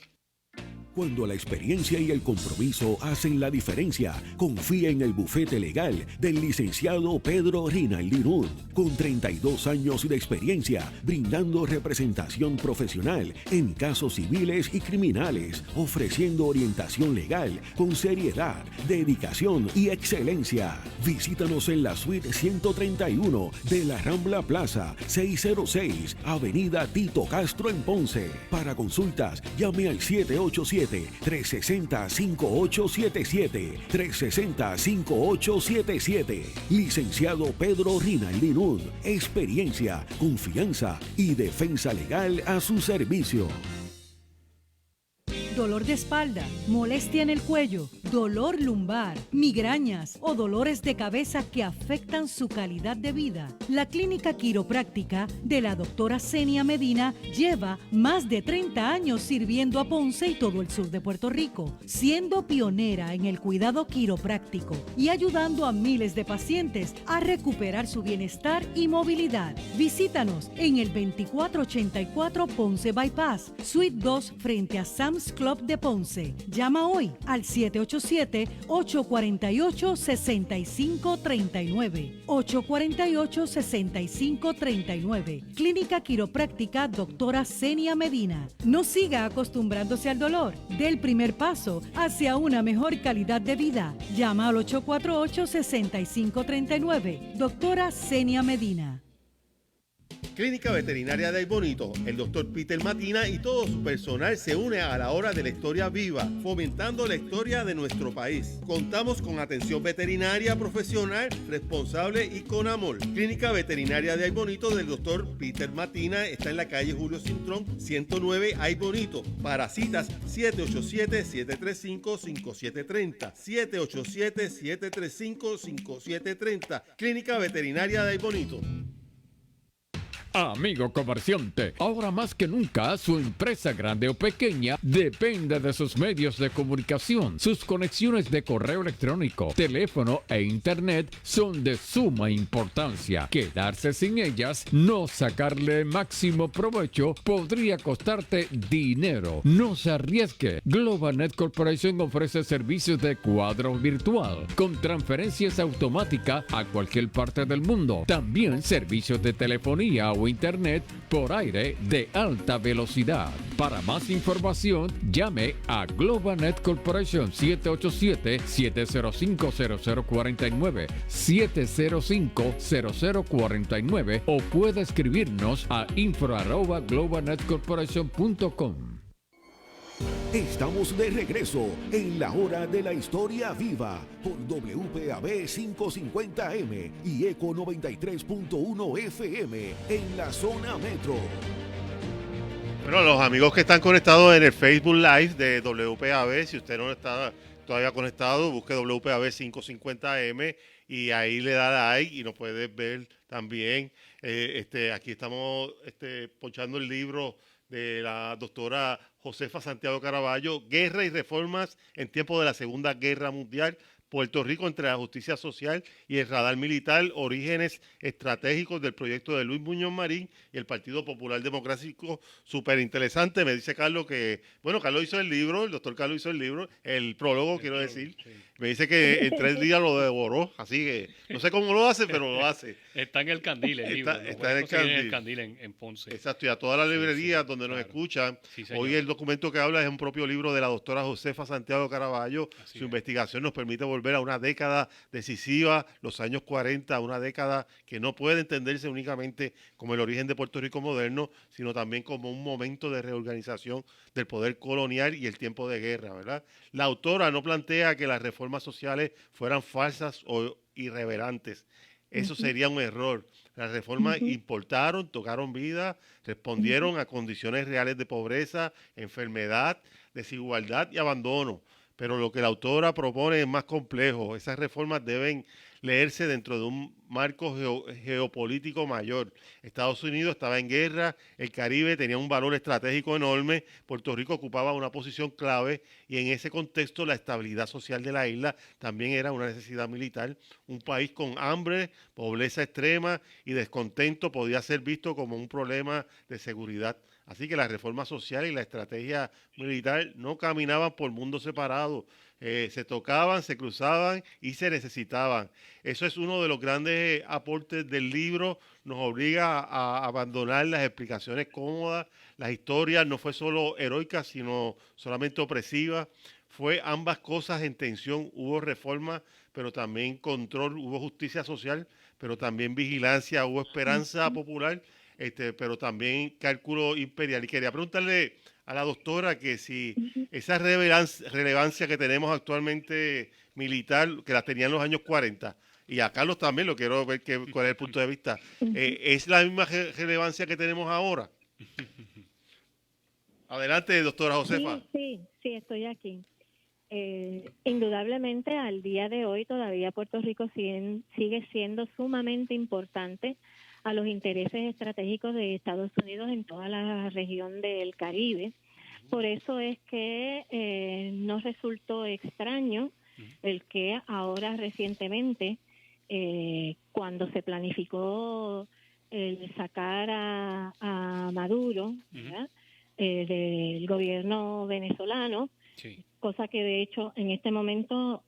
Cuando la experiencia y el compromiso hacen la diferencia, confía en el bufete legal del licenciado Pedro Rinaldi Nun, con 32 años de experiencia, brindando representación profesional en casos civiles y criminales, ofreciendo orientación legal con seriedad, dedicación y excelencia. Visítanos en la suite 131 de la Rambla Plaza, 606, Avenida Tito Castro en Ponce. Para consultas, llame al 787-360-5877, 360-5877. Licenciado Pedro Rinaldi Nun, experiencia, confianza y defensa legal a su servicio. dolor de espalda, molestia en el cuello, dolor lumbar, migrañas o dolores de cabeza que afectan su calidad de vida. La clínica quiropráctica de la doctora Senia Medina lleva más de 30 años sirviendo a Ponce y todo el sur de Puerto Rico, siendo pionera en el cuidado quiropráctico y ayudando a miles de pacientes a recuperar su bienestar y movilidad. Visítanos en el 2484 Ponce Bypass, Suite 2 frente a Sam's Club de Ponce. Llama hoy al 787-848-6539. 848-6539. Clínica Quiropráctica Doctora Senia Medina. No siga acostumbrándose al dolor. Dé el primer paso hacia una mejor calidad de vida. Llama al 848-6539. Doctora Senia Medina. Clínica Veterinaria de Aybonito, el doctor Peter Matina y todo su personal se une a la hora de la historia viva, fomentando la historia de nuestro país. Contamos con atención veterinaria profesional, responsable y con amor. Clínica Veterinaria de Aybonito del doctor Peter Matina está en la calle Julio Cintrón, 109 Aybonito. Para citas, 787-735-5730. 787-735-5730. Clínica Veterinaria de Aybonito. Amigo comerciante, ahora más que nunca su empresa grande o pequeña depende de sus medios de comunicación. Sus conexiones de correo electrónico, teléfono e internet son de suma importancia. Quedarse sin ellas, no sacarle máximo provecho, podría costarte dinero. No se arriesgue. GlobalNet Corporation ofrece servicios de cuadro virtual con transferencias automáticas a cualquier parte del mundo. También servicios de telefonía o internet por aire de alta velocidad. Para más información, llame a GlobalNet Corporation 787-705-0049, 705-0049 o puede escribirnos a info@globalnetcorporation.com. Estamos de regreso en la hora de la historia viva por WPAB 550M y ECO 93.1 FM en la zona metro. Bueno, los amigos que están conectados en el Facebook Live de WPAB, si usted no está todavía conectado, busque WPAB 550M y ahí le da like y nos puede ver también. Aquí estamos ponchando el libro de la doctora Josefa Santiago Caraballo, Guerra y Reformas en tiempos de la Segunda Guerra Mundial, Puerto Rico entre la justicia social y el radar militar, orígenes estratégicos del proyecto de Luis Muñoz Marín y el Partido Popular Democrático. Súper interesante. Me dice Carlos que, bueno, Carlos hizo el libro, el doctor Carlos hizo el libro, el prólogo, quiero decir. Sí. Me dice que en 3 días lo devoró, así que no sé cómo lo hace, pero lo hace. Está en el Candil el libro. Está en el Candil en Ponce. Exacto, y a todas las librerías donde nos escuchan. Sí, hoy el documento que habla es un propio libro de la doctora Josefa Santiago Caraballo. Su investigación nos permite volver a una década decisiva, los años 40, una década que no puede entenderse únicamente como el origen de Puerto Rico moderno, sino también como un momento de reorganización del poder colonial y el tiempo de guerra, ¿verdad? La autora no plantea que las reformas sociales fueran falsas o irreverantes. Eso sería un error. Las reformas importaron, tocaron vida, respondieron a condiciones reales de pobreza, enfermedad, desigualdad y abandono. Pero lo que la autora propone es más complejo. Esas reformas deben leerse dentro de un marco geopolítico mayor. Estados Unidos estaba en guerra, el Caribe tenía un valor estratégico enorme, Puerto Rico ocupaba una posición clave y en ese contexto la estabilidad social de la isla también era una necesidad militar. Un país con hambre, pobreza extrema y descontento podía ser visto como un problema de seguridad. Así que las reformas sociales y la estrategia militar no caminaban por mundos separados. Se tocaban, se cruzaban y se necesitaban. Eso es uno de los grandes aportes del libro. Nos obliga a abandonar las explicaciones cómodas. Las historias no fue solo heroicas, sino solamente opresivas. Fue ambas cosas en tensión. Hubo reforma, pero también control. Hubo justicia social, pero también vigilancia. Hubo esperanza popular, pero también cálculo imperial. Y quería preguntarle a la doctora que si esa relevancia que tenemos actualmente militar, que la tenía en los años 40, y a Carlos también lo quiero ver cuál es el punto de vista, ¿es la misma relevancia que tenemos ahora? Adelante, doctora Josefa. Sí, estoy aquí. Indudablemente, al día de hoy todavía Puerto Rico sigue siendo sumamente importante a los intereses estratégicos de Estados Unidos en toda la región del Caribe. Por eso es que nos resultó extraño el que ahora recientemente, cuando se planificó el sacar a Maduro, ¿verdad?, del gobierno venezolano, sí, cosa que de hecho en este momento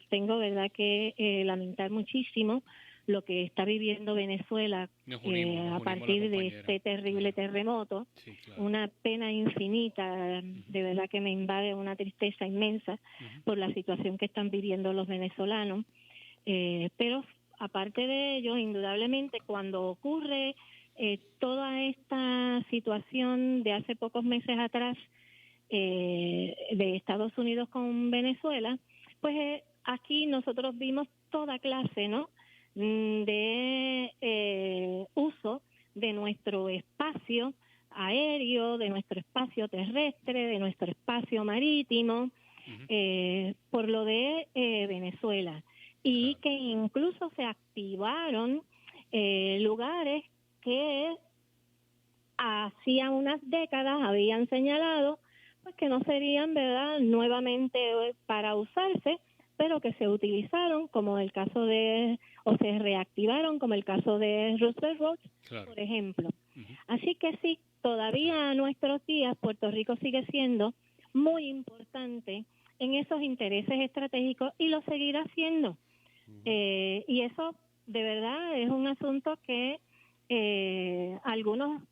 tengo, verdad, que lamentar muchísimo lo que está viviendo Venezuela a partir de este terrible terremoto. Sí, claro. Una pena infinita, de verdad que me invade una tristeza inmensa por la situación que están viviendo los venezolanos. Pero aparte de ello, indudablemente cuando ocurre toda esta situación de hace pocos meses atrás de Estados Unidos con Venezuela, pues aquí nosotros vimos toda clase, ¿no?, de uso de nuestro espacio aéreo, de nuestro espacio terrestre, de nuestro espacio marítimo, por lo de Venezuela, y que incluso se activaron lugares que hacía unas décadas habían señalado pues que no serían, ¿verdad?, nuevamente para usarse, pero que se utilizaron, como el caso de, o se reactivaron, como el caso de Roosevelt Road, claro, por ejemplo. Así que sí, todavía a nuestros días Puerto Rico sigue siendo muy importante en esos intereses estratégicos y lo seguirá siendo. Y eso de verdad es un asunto que algunos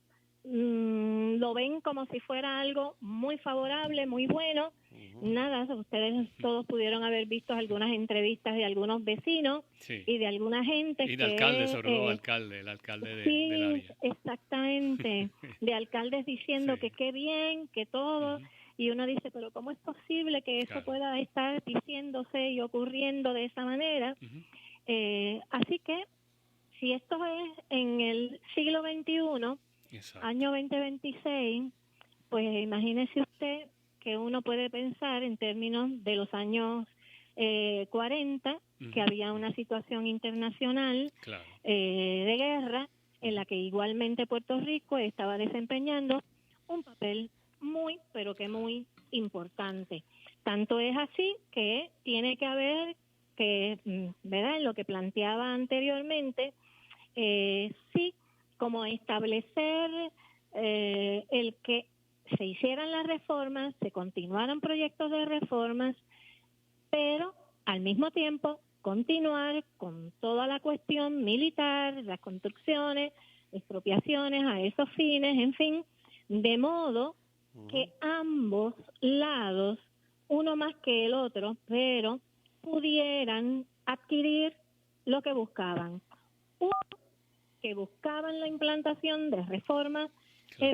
lo ven como si fuera algo muy favorable, muy bueno. Nada, ustedes todos pudieron haber visto algunas entrevistas de algunos vecinos, sí, y de alguna gente y de alcaldes, sobre todo el alcalde sí, del área. Exactamente, de alcaldes diciendo sí, que qué bien, que todo, y uno dice, pero ¿cómo es posible que eso pueda estar diciéndose y ocurriendo de esa manera? Así que si esto es en el siglo XXI, exacto, año 2026, pues imagínese usted que uno puede pensar en términos de los años 40, que había una situación internacional, claro, de guerra, en la que igualmente Puerto Rico estaba desempeñando un papel muy, pero que muy importante. Tanto es así que tiene que haber, que, ¿verdad?, en lo que planteaba anteriormente, sí, como establecer el que se hicieran las reformas, se continuaran proyectos de reformas, pero al mismo tiempo continuar con toda la cuestión militar, las construcciones, expropiaciones a esos fines, en fin, de modo que ambos lados, uno más que el otro, pero pudieran adquirir lo que buscaban. Uno, que buscaban la implantación de reformas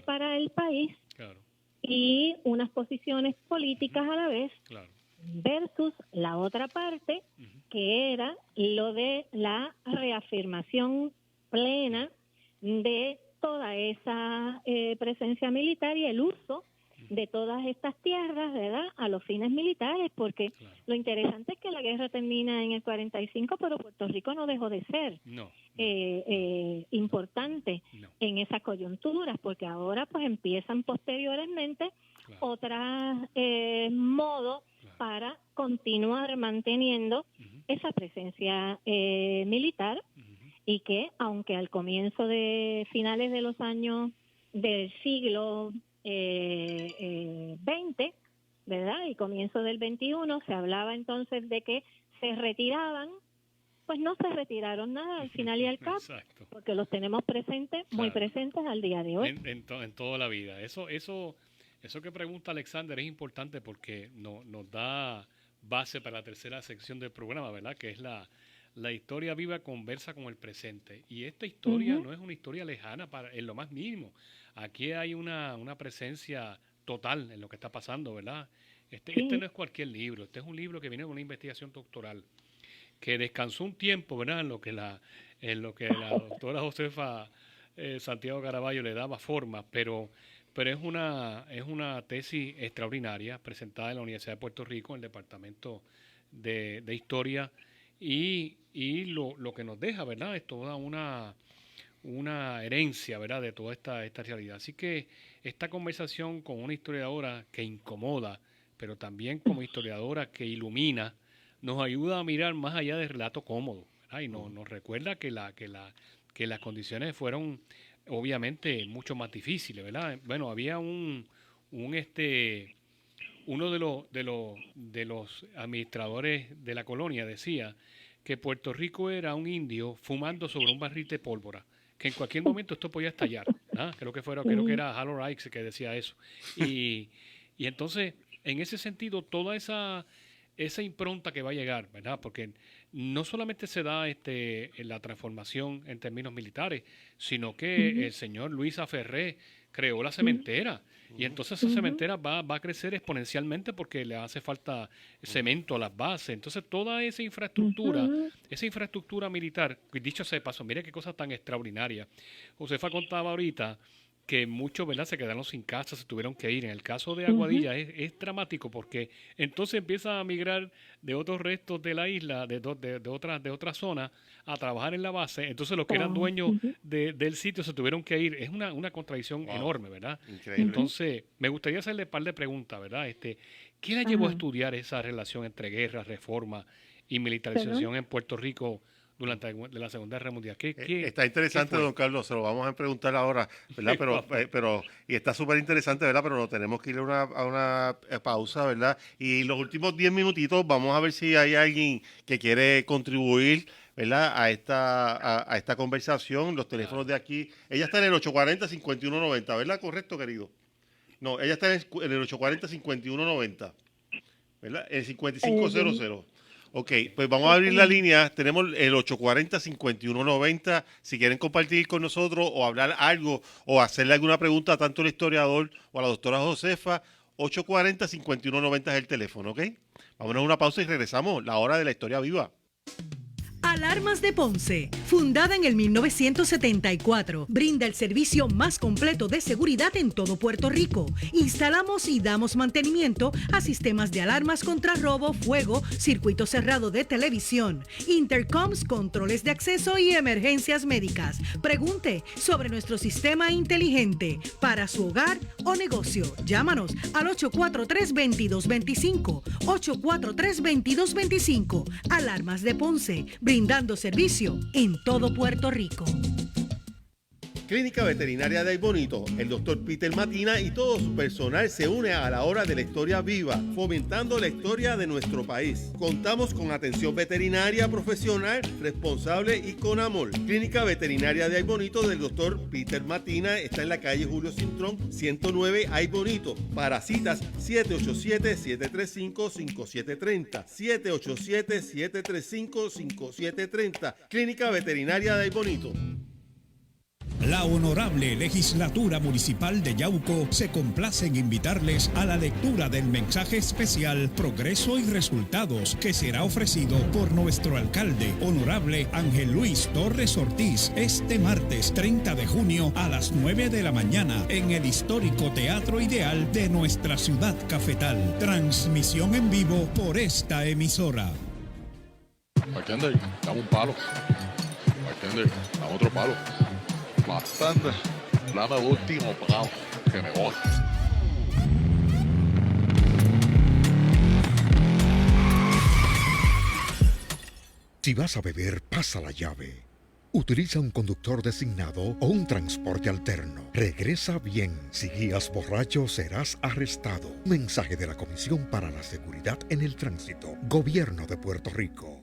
para el país, claro, y unas posiciones políticas a la vez, claro, versus la otra parte, que era lo de la reafirmación plena de toda esa presencia militar y el uso de todas estas tierras, ¿verdad?, a los fines militares, porque claro, lo interesante es que la guerra termina en el 45, pero Puerto Rico no dejó de ser importante en esas coyunturas, porque ahora pues empiezan posteriormente otros modos para continuar manteniendo esa presencia militar, y que aunque al comienzo de finales de los años del siglo 20, ¿verdad?, y comienzo del 21, se hablaba entonces de que se retiraban, pues no se retiraron nada al final y al cabo, porque los tenemos presentes, claro, muy presentes al día de hoy. En toda la vida. Eso que pregunta Alexander es importante porque nos da base para la tercera sección del programa, ¿verdad?, que es la historia viva conversa con el presente. Y esta historia no es una historia lejana en lo más mínimo. Aquí hay una presencia total en lo que está pasando, ¿verdad? Este no es cualquier libro, este es un libro que viene de una investigación doctoral que descansó un tiempo, ¿verdad?, en lo que la doctora Josefa Santiago Caraballo le daba forma, pero pero es una tesis extraordinaria presentada en la Universidad de Puerto Rico, en el Departamento de Historia, y lo que nos deja, ¿verdad?, es toda una herencia, ¿verdad?, de toda esta realidad. Así que esta conversación con una historiadora que incomoda, pero también como historiadora que ilumina, nos ayuda a mirar más allá del relato cómodo, ¿verdad? Y nos recuerda que las condiciones fueron obviamente mucho más difíciles, ¿verdad? Bueno, había uno de los administradores de la colonia decía que Puerto Rico era un indio fumando sobre un barril de pólvora, que en cualquier momento esto podía estallar, ¿ah? Creo que era Harold Ickes que decía eso. Y entonces, en ese sentido, toda esa impronta que va a llegar, ¿verdad? Porque no solamente se da la transformación en términos militares, sino que el señor Luis Aferré creó la cementera. Y entonces esa cementera va a crecer exponencialmente porque le hace falta cemento a las bases. Entonces toda esa infraestructura militar, dicho sea de paso, mire qué cosa tan extraordinaria. Josefa contaba ahorita que muchos, ¿verdad?, se quedaron sin casa, se tuvieron que ir. En el caso de Aguadilla es dramático porque entonces empieza a migrar de otros restos de la isla, de otras zonas, a trabajar en la base. Entonces los que eran dueños del sitio se tuvieron que ir. Es una contradicción enorme, ¿verdad? Increíble. Entonces me gustaría hacerle un par de preguntas, ¿verdad? ¿Qué la llevó a estudiar esa relación entre guerra, reforma y militarización en Puerto Rico durante la Segunda Guerra Mundial? Está interesante, don Carlos, se lo vamos a preguntar ahora, ¿verdad? Pero y está súper interesante, ¿verdad? Pero lo tenemos que ir a una pausa, ¿verdad? Y los últimos 10 minutitos vamos a ver si hay alguien que quiere contribuir, ¿verdad?, a esta conversación. Los teléfonos de aquí, ella está en el 840-5190, ¿verdad? ¿Correcto, querido? No, ella está en el 840-5190, ¿verdad? El 5500. Ok, pues vamos a abrir la línea. Tenemos el 840-5190. Si quieren compartir con nosotros o hablar algo o hacerle alguna pregunta tanto al historiador o a la doctora Josefa, 840-5190 es el teléfono, ¿ok? Vámonos a una pausa y regresamos. La hora de la historia viva. Alarmas de Ponce, fundada en el 1974, brinda el servicio más completo de seguridad en todo Puerto Rico. Instalamos y damos mantenimiento a sistemas de alarmas contra robo, fuego, circuito cerrado de televisión, intercoms, controles de acceso y emergencias médicas. Pregunte sobre nuestro sistema inteligente para su hogar o negocio. Llámanos al 843-2225, 843-2225. Alarmas de Ponce, brindando servicio en todo Puerto Rico. Clínica Veterinaria de Aybonito, el doctor Peter Matina y todo su personal se une a la hora de la historia viva, fomentando la historia de nuestro país. Contamos con atención veterinaria profesional, responsable y con amor. Clínica Veterinaria de Aybonito del doctor Peter Matina está en la calle Julio Cintrón, 109 Aybonito. Para citas, 787-735-5730. 787-735-5730. Clínica Veterinaria de Aybonito. La Honorable Legislatura Municipal de Yauco se complace en invitarles a la lectura del mensaje especial Progreso y Resultados que será ofrecido por nuestro alcalde, Honorable Ángel Luis Torres Ortiz, este martes 30 de junio a las 9 de la mañana en el histórico Teatro Ideal de nuestra ciudad cafetal. Transmisión en vivo por esta emisora. Bartender, dame un palo. Bartender, dame otro palo. Bastante. Dame el último palo, que me voy. Si vas a beber, pasa la llave. Utiliza un conductor designado o un transporte alterno. Regresa bien. Si guías borracho, serás arrestado. Mensaje de la Comisión para la Seguridad en el Tránsito. Gobierno de Puerto Rico.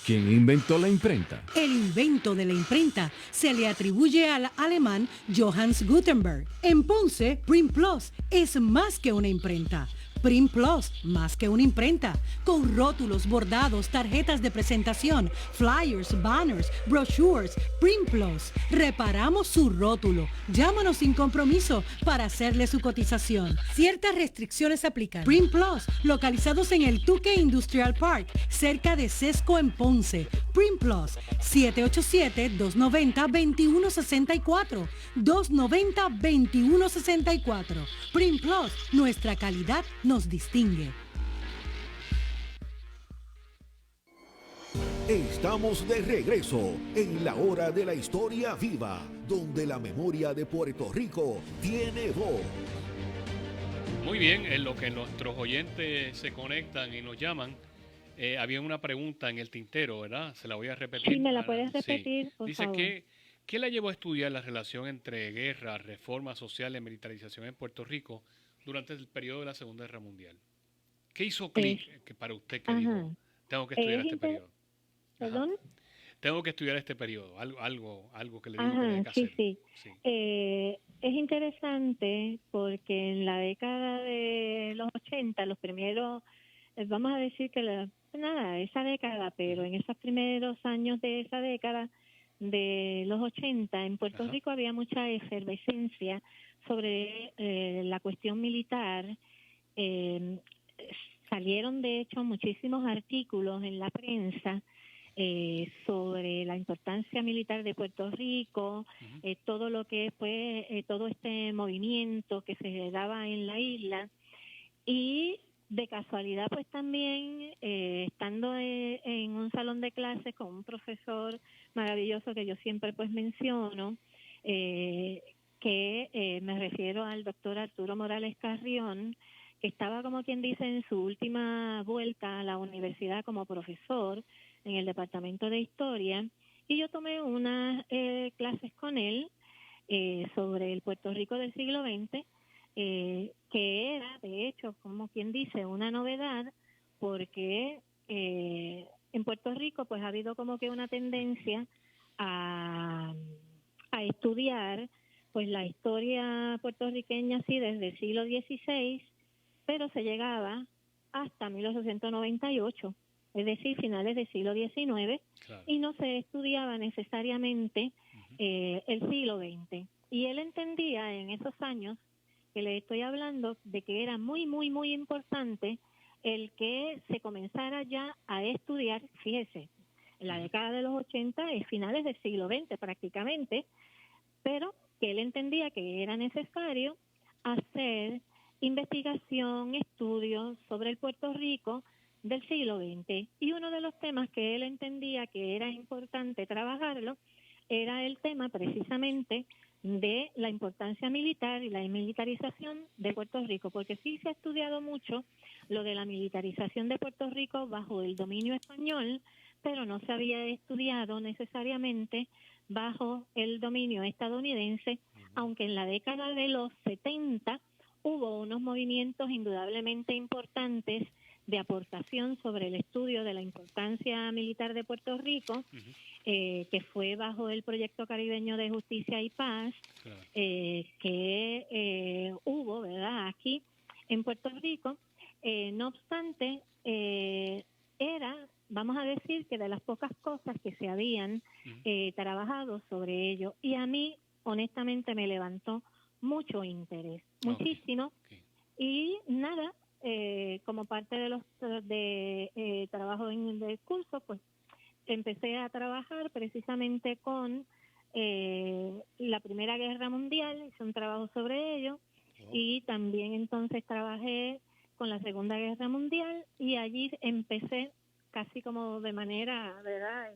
¿Quién inventó la imprenta? El invento de la imprenta se le atribuye al alemán Johannes Gutenberg. En Ponce, Print Plus es más que una imprenta. Print Plus, más que una imprenta, con rótulos, bordados, tarjetas de presentación, flyers, banners, brochures. Print Plus, reparamos su rótulo. Llámanos sin compromiso para hacerle su cotización. Ciertas restricciones aplican. Print Plus, localizados en el Tuque Industrial Park, cerca de Sesco en Ponce. Print Plus, 787-290-2164. 290-2164. Print Plus, nuestra calidad nos distingue. Estamos de regreso en la hora de la historia viva, donde la memoria de Puerto Rico tiene voz. Muy bien, en lo que nuestros oyentes se conectan y nos llaman, había una pregunta en el tintero, ¿verdad? Se la voy a repetir. Sí, me la puedes repetir, sí. por Dice favor. ¿qué la llevó a estudiar la relación entre guerra, reforma social y militarización en Puerto Rico durante el periodo de la Segunda Guerra Mundial? ¿Qué hizo clic que para usted que dijo, tengo que estudiar este periodo? ¿Perdón? Tengo que estudiar este periodo, algo que le digo que tenía que hacer. Sí. Es interesante porque en la década de los 80, los primeros, vamos a decir que esa década, pero en esos primeros años de esa década de los 80, en Puerto Rico había mucha efervescencia sobre la cuestión militar. Salieron, de hecho, muchísimos artículos en la prensa sobre la importancia militar de Puerto Rico, todo lo que fue todo este movimiento que se daba en la isla, y de casualidad pues también estando en un salón de clases con un profesor maravilloso que yo siempre pues menciono, que me refiero al doctor Arturo Morales Carrión, que estaba, como quien dice, en su última vuelta a la universidad como profesor en el departamento de historia, y yo tomé unas clases con él sobre el Puerto Rico del siglo XX, que era, de hecho, como quien dice, una novedad, porque en Puerto Rico pues ha habido como que una tendencia a estudiar pues la historia puertorriqueña así desde el siglo XVI, pero se llegaba hasta 1898, es decir, finales del siglo XIX, claro, y no se estudiaba necesariamente el siglo XX. Y él entendía en esos años que le estoy hablando de que era muy, muy, muy importante el que se comenzara ya a estudiar, fíjese, en la década de los 80 es finales del siglo XX prácticamente, pero que él entendía que era necesario hacer investigación, estudios sobre el Puerto Rico del siglo XX. Y uno de los temas que él entendía que era importante trabajarlo era el tema precisamente de la importancia militar y la militarización de Puerto Rico, porque sí se ha estudiado mucho lo de la militarización de Puerto Rico bajo el dominio español, pero no se había estudiado necesariamente bajo el dominio estadounidense, aunque en la década de los 70 hubo unos movimientos indudablemente importantes de aportación sobre el estudio de la importancia militar de Puerto Rico, que fue bajo el Proyecto Caribeño de Justicia y Paz, claro, que hubo, ¿verdad?, aquí en Puerto Rico. No obstante, era, vamos a decir, que de las pocas cosas que se habían trabajado sobre ello, y a mí, honestamente, me levantó mucho interés, muchísimo, y nada, como parte de los trabajo en el curso, pues empecé a trabajar precisamente con la Primera Guerra Mundial, hice un trabajo sobre ello, y también entonces trabajé con la Segunda Guerra Mundial, y allí empecé casi como de manera, ¿verdad?,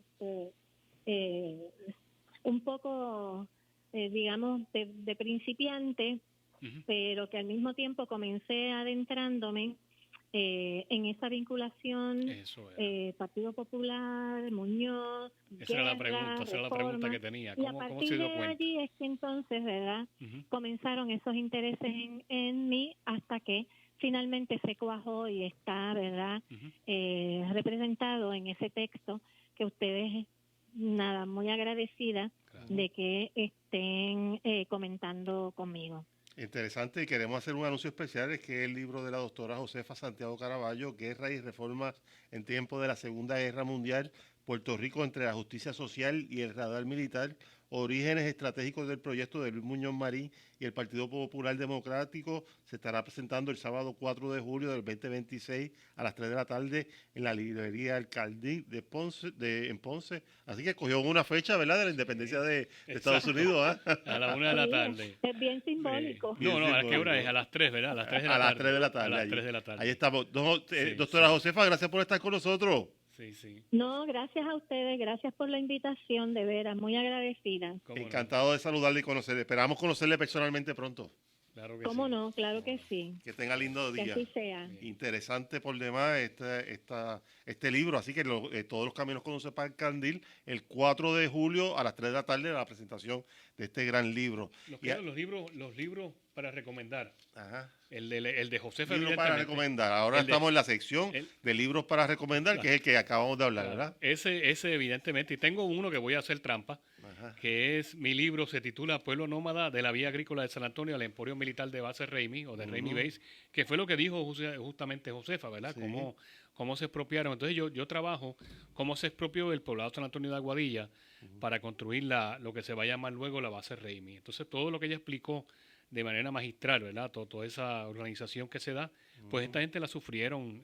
un poco, digamos, de principiante, pero que al mismo tiempo comencé adentrándome en esa vinculación Partido Popular, Muñoz, esa era la pregunta que tenía. ¿Cómo, y a partir se dio de cuenta? Allí es que entonces, ¿verdad?, comenzaron esos intereses en mí, hasta que finalmente se cuajó y está, ¿verdad?, representado en ese texto que ustedes, nada, muy agradecida, claro, de que estén comentando conmigo. Interesante, y queremos hacer un anuncio especial, es que el libro de la doctora Josefa Santiago Caraballo, Guerra y Reformas en tiempos de la Segunda Guerra Mundial, Puerto Rico entre la justicia social y el radar militar, orígenes estratégicos del proyecto de Luis Muñoz Marín y el Partido Popular Democrático, se estará presentando el sábado 4 de julio del 2026 a las 3 de la tarde en la librería El Cardí en Ponce. Así que cogió una fecha, ¿verdad?, de la independencia de Estados Unidos. A la 1 de la tarde. Es bien simbólico. Sí. No, ¿a qué hora es? A las 3, ¿verdad? A las 3 de la tarde. A las 3 de la tarde. A las 3 de la tarde. Ahí estamos. Doctora Josefa, gracias por estar con nosotros. Sí. No, gracias a ustedes, gracias por la invitación, de veras, muy agradecida. Encantado de saludarle y conocerle. Esperamos conocerle personalmente pronto. Claro que ¿Cómo sí. no? Claro que sí. Que tenga lindo día. Que así sea. Interesante por demás este libro. Así que todos los caminos conducen para el Candil el 4 de julio a las 3 de la tarde la presentación de este gran libro. Los libros para recomendar. Ajá. El de Josefa. Libros para recomendar. Ahora estamos en la sección de libros para recomendar, que es el que acabamos de hablar, ¿verdad? Ese evidentemente. Y tengo uno que voy a hacer trampa, que es mi libro, se titula Pueblo Nómada de la Vía Agrícola de San Antonio al Emporio Militar de Base Raimi, o de Raimi Base, que fue lo que dijo justamente Josefa, ¿verdad? Sí. Cómo se expropiaron. Entonces yo trabajo cómo se expropió el poblado de San Antonio de Aguadilla para construir lo que se va a llamar luego la Base Raimi. Entonces todo lo que ella explicó de manera magistral, ¿verdad? Toda esa organización que se da, pues esta gente la sufrieron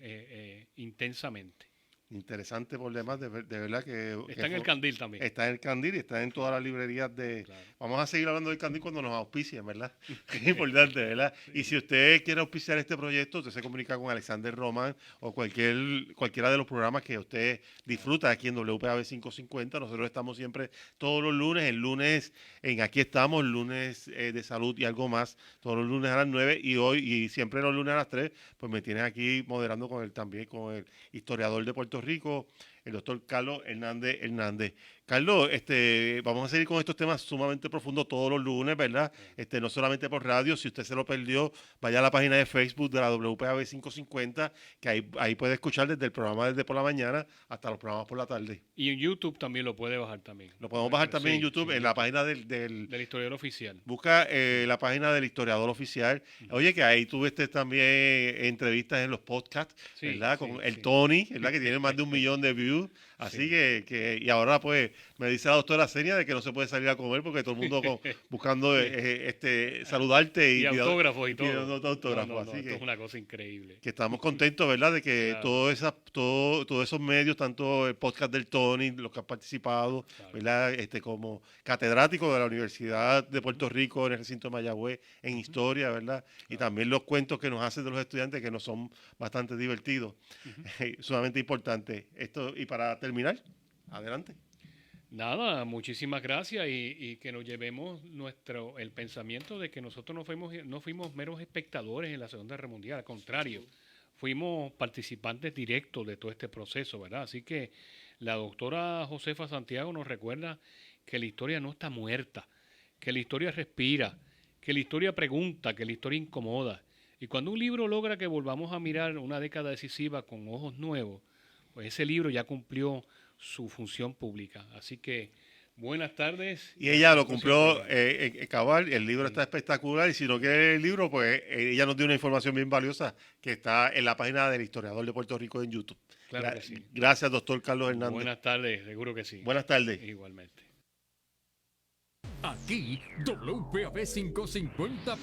intensamente. Interesante por demás, de verdad que... Está en el Candil también. Está en el Candil y está en todas las librerías de... Claro. Vamos a seguir hablando del Candil cuando nos auspicien, ¿verdad? Es importante, ¿verdad? Sí. Y si usted quiere auspiciar este proyecto, usted se comunica con Alexander Román o cualquiera de los programas que usted disfruta aquí en WPAB 550. Nosotros estamos siempre todos los lunes, el lunes en Aquí Estamos, lunes de salud y algo más, todos los lunes a las 9 y siempre los lunes a las 3, pues me tienes aquí moderando con el historiador de Puerto Rico, el doctor Carlos Hernández. Carlos, vamos a seguir con estos temas sumamente profundos todos los lunes, ¿verdad? No solamente por radio. Si usted se lo perdió, vaya a la página de Facebook de la WPAB 550, que ahí puede escuchar desde el programa desde por la mañana hasta los programas por la tarde. Y en YouTube también lo puede bajar también. Lo podemos bajar también en YouTube, en la página del historiador oficial. Busca la página del historiador oficial. Oye, que ahí tuviste también entrevistas en los podcasts, ¿verdad? Con el Tony, ¿verdad? Que tiene más de 1 millón de views. Así que y ahora pues me dice la doctora Senia de que no se puede salir a comer porque todo el mundo buscando saludarte y autógrafos y todo. Autógrafos. No, así esto es una cosa increíble. Que estamos contentos, ¿verdad? De que todos esos medios, tanto el podcast del Tony, los que han participado, ¿verdad? Como catedrático de la Universidad de Puerto Rico en el recinto de Mayagüez en historia, ¿verdad? Y también los cuentos que nos hacen de los estudiantes que nos son bastante divertidos. Sumamente importante. Y para terminar, adelante. Nada, muchísimas gracias y que nos llevemos el pensamiento de que nosotros no fuimos meros espectadores en la Segunda Guerra Mundial, al contrario, fuimos participantes directos de todo este proceso, ¿verdad? Así que la doctora Josefa Santiago nos recuerda que la historia no está muerta, que la historia respira, que la historia pregunta, que la historia incomoda. Y cuando un libro logra que volvamos a mirar una década decisiva con ojos nuevos, pues ese libro ya cumplió su función pública. Así que buenas tardes. Y ella lo cumplió cabal, el libro está espectacular y si no quiere el libro, pues ella nos dio una información bien valiosa que está en la página del historiador de Puerto Rico en YouTube. Claro que sí. Gracias, doctor Carlos Hernández. Buenas tardes, seguro que sí. Buenas tardes. Igualmente. Aquí, WPAB 550